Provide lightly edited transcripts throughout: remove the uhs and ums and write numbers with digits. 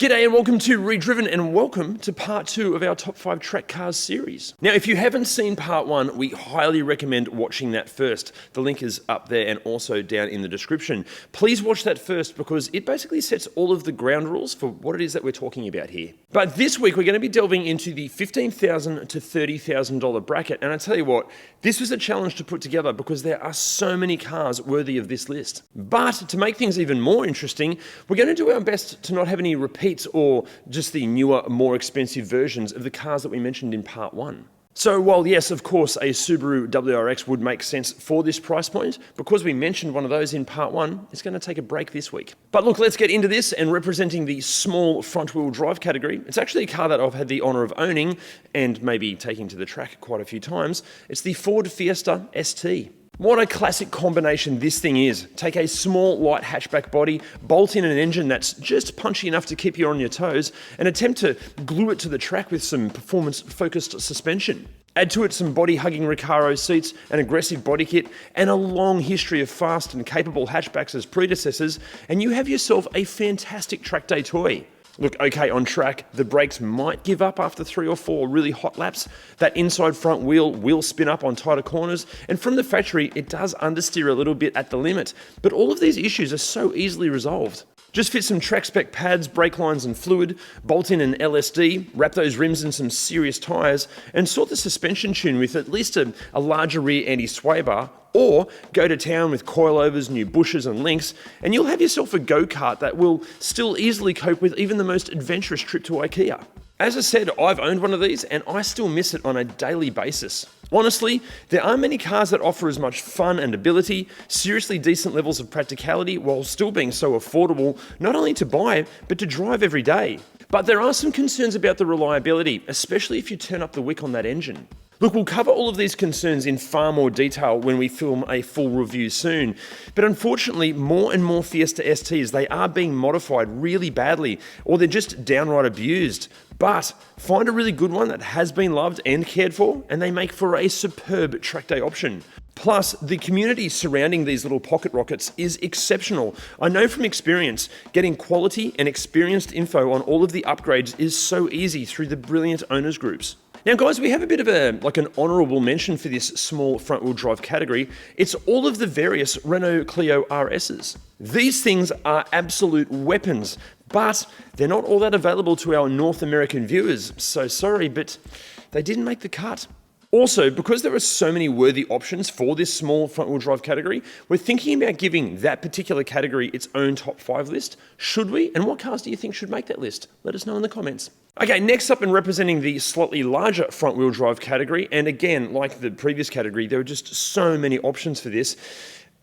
G'day and welcome to ReDriven and welcome to part 2 of our top 5 track cars series. Now, if you haven't seen part 1, we highly recommend watching that first. The link is up there and also down in the description. Please watch that first because it basically sets all of the ground rules for what it is that we're talking about here. But this week we're going to be delving into the $15,000 to $30,000 bracket, and I tell you what, this was a challenge to put together because there are so many cars worthy of this list. But to make things even more interesting, we're going to do our best to not have any repeats or just the newer, more expensive versions of the cars that we mentioned in part 1. So while yes, of course, a Subaru WRX would make sense for this price point, because we mentioned one of those in part 1, it's going to take a break this week. But look, let's get into this, and representing the small front-wheel drive category, it's actually a car that I've had the honour of owning and maybe taking to the track quite a few times. It's the Ford Fiesta ST. What a classic combination this thing is. Take a small, light hatchback body, bolt in an engine that's just punchy enough to keep you on your toes, and attempt to glue it to the track with some performance-focused suspension. Add to it some body-hugging Recaro seats, an aggressive body kit, and a long history of fast and capable hatchbacks as predecessors, and you have yourself a fantastic track day toy. Look, okay, on track, the brakes might give up after 3 or 4 really hot laps. That inside front wheel will spin up on tighter corners, and from the factory, it does understeer a little bit at the limit. But all of these issues are so easily resolved. Just fit some track spec pads, brake lines and fluid, bolt in an LSD, wrap those rims in some serious tyres, and sort the suspension tune with at least a larger rear anti-sway bar, or go to town with coilovers, new bushes and links, and you'll have yourself a go-kart that will still easily cope with even the most adventurous trip to IKEA. As I said, I've owned one of these and I still miss it on a daily basis. Honestly, there aren't many cars that offer as much fun and ability, seriously decent levels of practicality while still being so affordable, not only to buy, but to drive every day. But there are some concerns about the reliability, especially if you turn up the wick on that engine. Look, we'll cover all of these concerns in far more detail when we film a full review soon, but unfortunately more and more Fiesta STs, they are being modified really badly, or they're just downright abused. But find a really good one that has been loved and cared for, and they make for a superb track day option. Plus, the community surrounding these little pocket rockets is exceptional. I know from experience, getting quality and experienced info on all of the upgrades is so easy through the brilliant owners groups. Now guys, we have a bit of an honourable mention for this small front-wheel drive category. It's all of the various Renault Clio RSs. These things are absolute weapons, but they're not all that available to our North American viewers, so sorry, but they didn't make the cut. Also, because there are so many worthy options for this small front-wheel drive category, we're thinking about giving that particular category its own top 5 list. Should we? And what cars do you think should make that list? Let us know in the comments. Okay, next up and representing the slightly larger front-wheel drive category, and again, like the previous category, there are just so many options for this.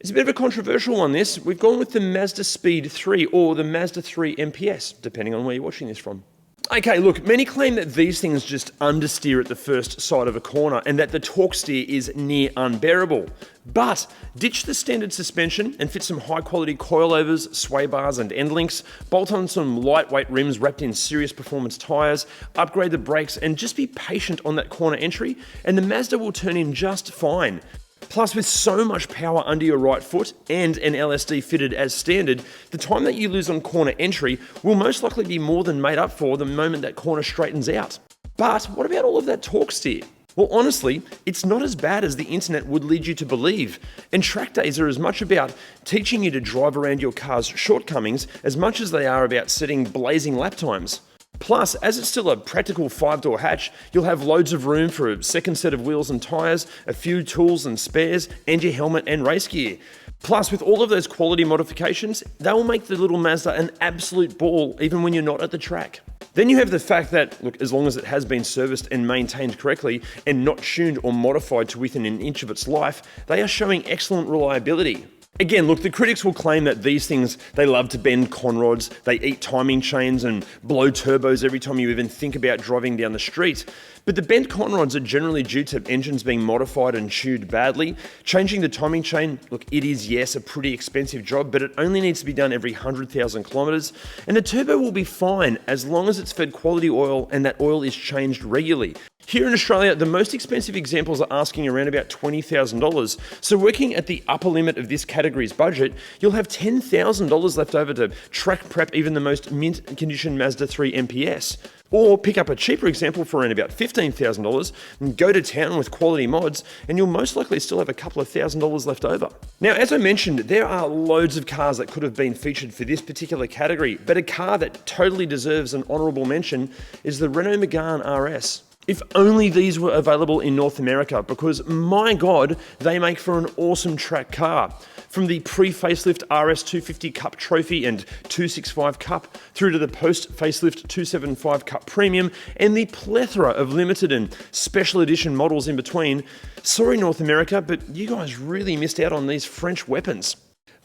It's a bit of a controversial one, this. We've gone with the Mazda Speed 3 or the Mazda 3 MPS, depending on where you're watching this from. Okay, look, many claim that these things just understeer at the first side of a corner and that the torque steer is near unbearable. But ditch the standard suspension and fit some high quality coilovers, sway bars and end links, bolt on some lightweight rims wrapped in serious performance tyres, upgrade the brakes and just be patient on that corner entry and the Mazda will turn in just fine. Plus, with so much power under your right foot and an LSD fitted as standard, the time that you lose on corner entry will most likely be more than made up for the moment that corner straightens out. But what about all of that torque steer? Well, honestly, it's not as bad as the internet would lead you to believe. And track days are as much about teaching you to drive around your car's shortcomings as much as they are about setting blazing lap times. Plus, as it's still a practical 5-door hatch, you'll have loads of room for a second set of wheels and tyres, a few tools and spares, and your helmet and race gear. Plus, with all of those quality modifications, they will make the little Mazda an absolute ball even when you're not at the track. Then you have the fact that, look, as long as it has been serviced and maintained correctly and not tuned or modified to within an inch of its life, they are showing excellent reliability. Again, look, the critics will claim that these things, they love to bend conrods, they eat timing chains and blow turbos every time you even think about driving down the street. But the bent conrods are generally due to engines being modified and tuned badly. Changing the timing chain, look, it is, yes, a pretty expensive job, but it only needs to be done every 100,000 kilometres. And the turbo will be fine as long as it's fed quality oil and that oil is changed regularly. Here in Australia, the most expensive examples are asking around about $20,000. So working at the upper limit of this category's budget, you'll have $10,000 left over to track prep even the most mint condition Mazda 3 MPS. Or pick up a cheaper example for around about $15,000 and go to town with quality mods, and you'll most likely still have a couple of $1,000s left over. Now, as I mentioned, there are loads of cars that could have been featured for this particular category, but a car that totally deserves an honourable mention is the Renault Megane RS. If only these were available in North America, because my God, they make for an awesome track car. From the pre-facelift RS 250 Cup Trophy and 265 Cup through to the post-facelift 275 Cup Premium and the plethora of limited and special edition models in between. Sorry North America, but you guys really missed out on these French weapons.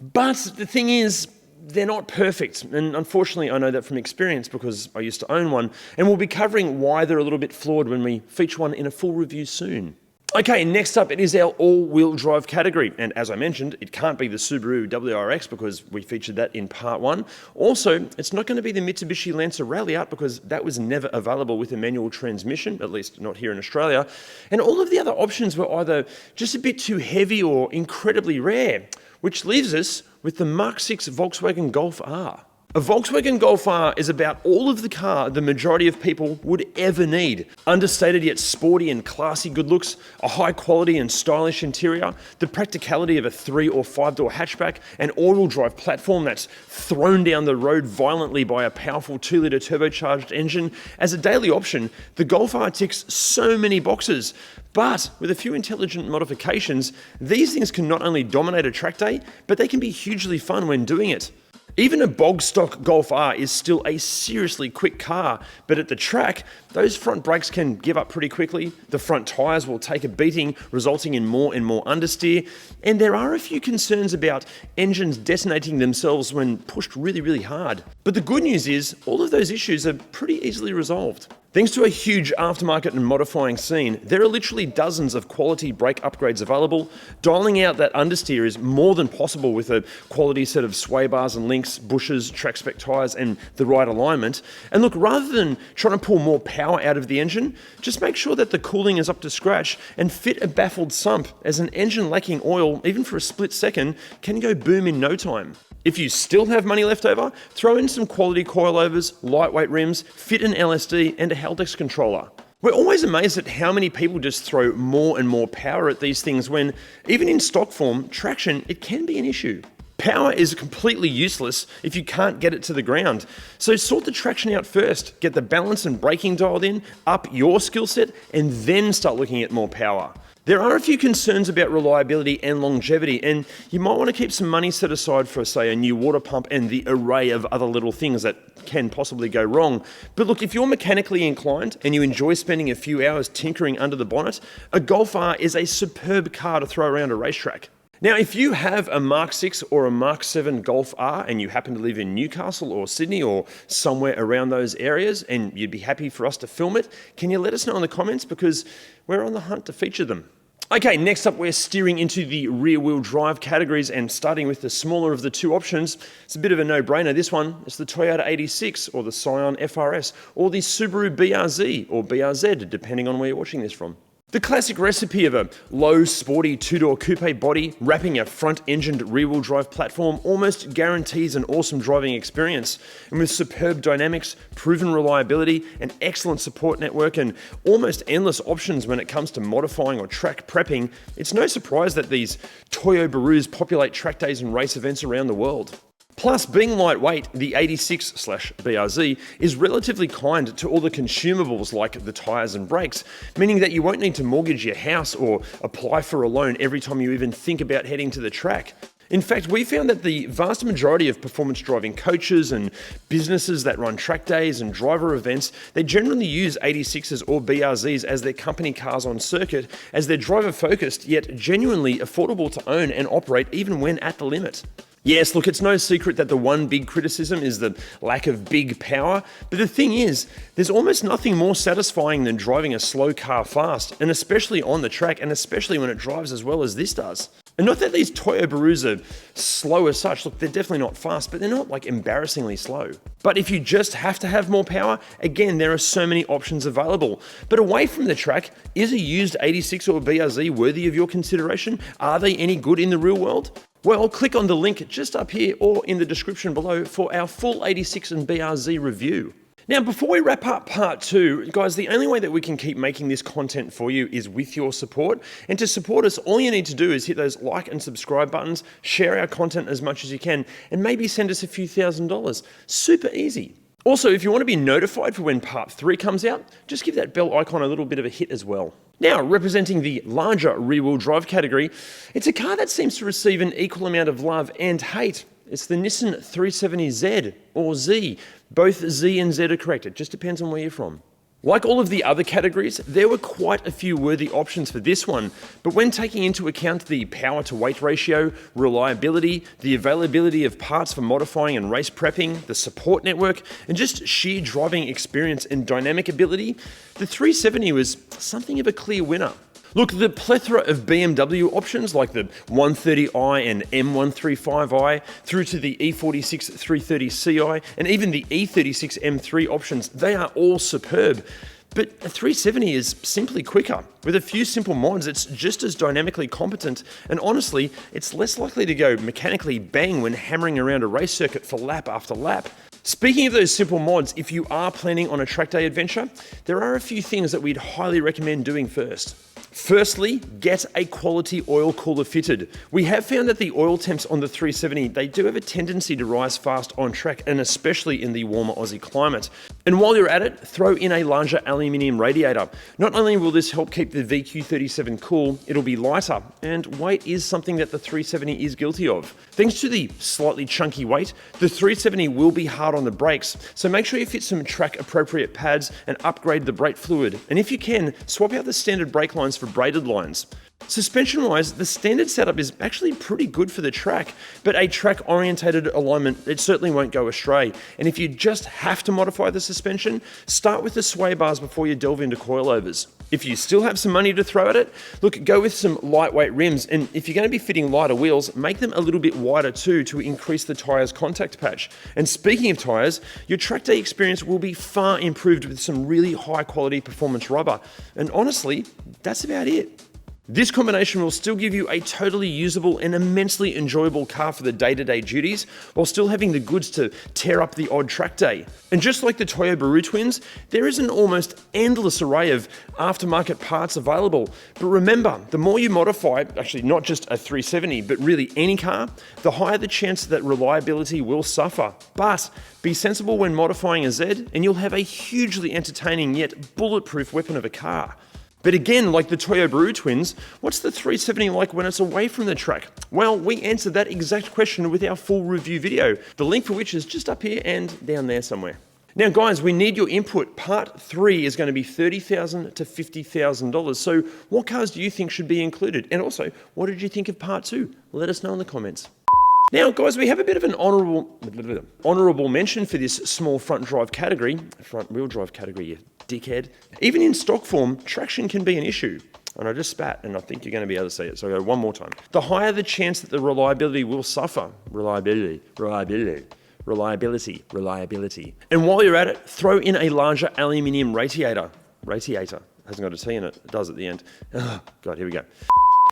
But the thing is, they're not perfect, and unfortunately I know that from experience because I used to own one, and we'll be covering why they're a little bit flawed when we feature one in a full review soon. Okay, next up it is our all-wheel drive category, and as I mentioned, it can't be the Subaru WRX because we featured that in part 1. Also, it's not going to be the Mitsubishi Lancer Ralliart because that was never available with a manual transmission, at least not here in Australia, and all of the other options were either just a bit too heavy or incredibly rare, which leaves us with the Mark 6 Volkswagen Golf R. A Volkswagen Golf R is about all of the car the majority of people would ever need. Understated yet sporty and classy good looks, a high quality and stylish interior, the practicality of a 3 or 5-door hatchback, an all-wheel drive platform that's thrown down the road violently by a powerful 2-litre turbocharged engine. As a daily option, the Golf R ticks so many boxes. But with a few intelligent modifications, these things can not only dominate a track day, but they can be hugely fun when doing it. Even a bog stock Golf R is still a seriously quick car, but at the track, those front brakes can give up pretty quickly, the front tyres will take a beating, resulting in more and more understeer, and there are a few concerns about engines detonating themselves when pushed really, really hard. But the good news is, all of those issues are pretty easily resolved. Thanks to a huge aftermarket and modifying scene, there are literally dozens of quality brake upgrades available. Dialing out that understeer is more than possible with a quality set of sway bars and links, bushes, track spec tyres and the right alignment. And look, rather than trying to pull more power out of the engine, just make sure that the cooling is up to scratch and fit a baffled sump, as an engine lacking oil, even for a split second, can go boom in no time. If you still have money left over, throw in some quality coilovers, lightweight rims, fit an LSD and a Haldex controller. We're always amazed at how many people just throw more and more power at these things when, even in stock form, traction, it can be an issue. Power is completely useless if you can't get it to the ground. So sort the traction out first, get the balance and braking dialed in, up your skill set, and then start looking at more power. There are a few concerns about reliability and longevity, and you might want to keep some money set aside for, say, a new water pump and the array of other little things that can possibly go wrong. But look, if you're mechanically inclined and you enjoy spending a few hours tinkering under the bonnet, a Golf R is a superb car to throw around a racetrack. Now, if you have a Mark 6 or a Mark 7 Golf R and you happen to live in Newcastle or Sydney or somewhere around those areas and you'd be happy for us to film it, can you let us know in the comments, because we're on the hunt to feature them. Okay, next up we're steering into the rear-wheel drive categories and starting with the smaller of the two options. It's a bit of a no-brainer, this one. It's the Toyota 86 or the Scion FRS or the Subaru BRZ or BRZ, depending on where you're watching this from. The classic recipe of a low, sporty two-door coupe body wrapping a front-engined rear-wheel drive platform almost guarantees an awesome driving experience. And with superb dynamics, proven reliability, an excellent support network, and almost endless options when it comes to modifying or track prepping, it's no surprise that these Toyo Barus populate track days and race events around the world. Plus, being lightweight, the 86/BRZ is relatively kind to all the consumables like the tyres and brakes, meaning that you won't need to mortgage your house or apply for a loan every time you even think about heading to the track. In fact, we found that the vast majority of performance driving coaches and businesses that run track days and driver events, they generally use 86s or BRZs as their company cars on circuit, as they're driver focused yet genuinely affordable to own and operate even when at the limit. Yes, look, it's no secret that the one big criticism is the lack of big power, but the thing is, there's almost nothing more satisfying than driving a slow car fast, and especially on the track, and especially when it drives as well as this does. And not that these Toyo Barus are slow as such. Look, they're definitely not fast, but they're not like embarrassingly slow. But if you just have to have more power, again, there are so many options available. But away from the track, is a used 86 or BRZ worthy of your consideration? Are they any good in the real world? Well, click on the link just up here or in the description below for our full 86 and BRZ review. Now, before we wrap up part 2, guys, the only way that we can keep making this content for you is with your support. And to support us, all you need to do is hit those like and subscribe buttons, share our content as much as you can, and maybe send us a few $1,000s. Super easy. Also, if you want to be notified for when part 3 comes out, just give that bell icon a little bit of a hit as well. Now, representing the larger rear-wheel drive category, it's a car that seems to receive an equal amount of love and hate. It's the Nissan 370Z, or Z. Both Z and Z are correct. It just depends on where you're from. Like all of the other categories, there were quite a few worthy options for this one, but when taking into account the power to weight ratio, reliability, the availability of parts for modifying and race prepping, the support network, and just sheer driving experience and dynamic ability, the 370 was something of a clear winner. Look, the plethora of BMW options like the 130i and M135i through to the E46 330ci and even the E36 M3 options, they are all superb. But a 370 is simply quicker. With a few simple mods, it's just as dynamically competent, and honestly, it's less likely to go mechanically bang when hammering around a race circuit for lap after lap. Speaking of those simple mods, if you are planning on a track day adventure, there are a few things that we'd highly recommend doing first. Firstly, get a quality oil cooler fitted. We have found that the oil temps on the 370, they do have a tendency to rise fast on track, and especially in the warmer Aussie climate. And while you're at it, throw in a larger aluminium radiator. Not only will this help keep the VQ37 cool, it'll be lighter, and weight is something that the 370 is guilty of. Thanks to the slightly chunky weight, the 370 will be hard on the brakes, so make sure you fit some track appropriate pads and upgrade the brake fluid. And if you can, swap out the standard brake lines for braided lines. Suspension wise, the standard setup is actually pretty good for the track, but a track orientated alignment, it certainly won't go astray. And if you just have to modify the suspension, start with the sway bars before you delve into coilovers. If you still have some money to throw at it, look, go with some lightweight rims, and if you're going to be fitting lighter wheels, make them a little bit wider too to increase the tyre's contact patch. And speaking of tyres, your track day experience will be far improved with some really high quality performance rubber. And honestly, that's about it. This combination will still give you a totally usable and immensely enjoyable car for the day-to-day duties, while still having the goods to tear up the odd track day. And just like the Toyo Baru twins, there is an almost endless array of aftermarket parts available. But remember, the more you modify, actually not just a 370, but really any car, the higher the chance that reliability will suffer. But be sensible when modifying a Z, and you'll have a hugely entertaining yet bulletproof weapon of a car. But again, like the Toyo Baru twins, what's the 370 like when it's away from the track? Well, we answered that exact question with our full review video, the link for which is just up here and down there somewhere. Now guys, we need your input. Part 3 is going to be $30,000 to $50,000. So what cars do you think should be included? And also, what did you think of part 2? Let us know in the comments. Now guys, we have a bit of an honourable mention for this small front wheel drive category, you dickhead. Even in stock form, traction can be an issue. And I just spat, and I think you're going to be able to see it, so I'll go one more time. The higher the chance that the reliability will suffer. Reliability. And while you're at it, throw in a larger aluminium radiator. Hasn't got a T in it. It does at the end. Oh, God, here we go.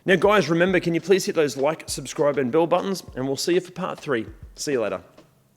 Now guys, remember, can you please hit those like, subscribe and bell buttons, and we'll see you for part 3. See you later.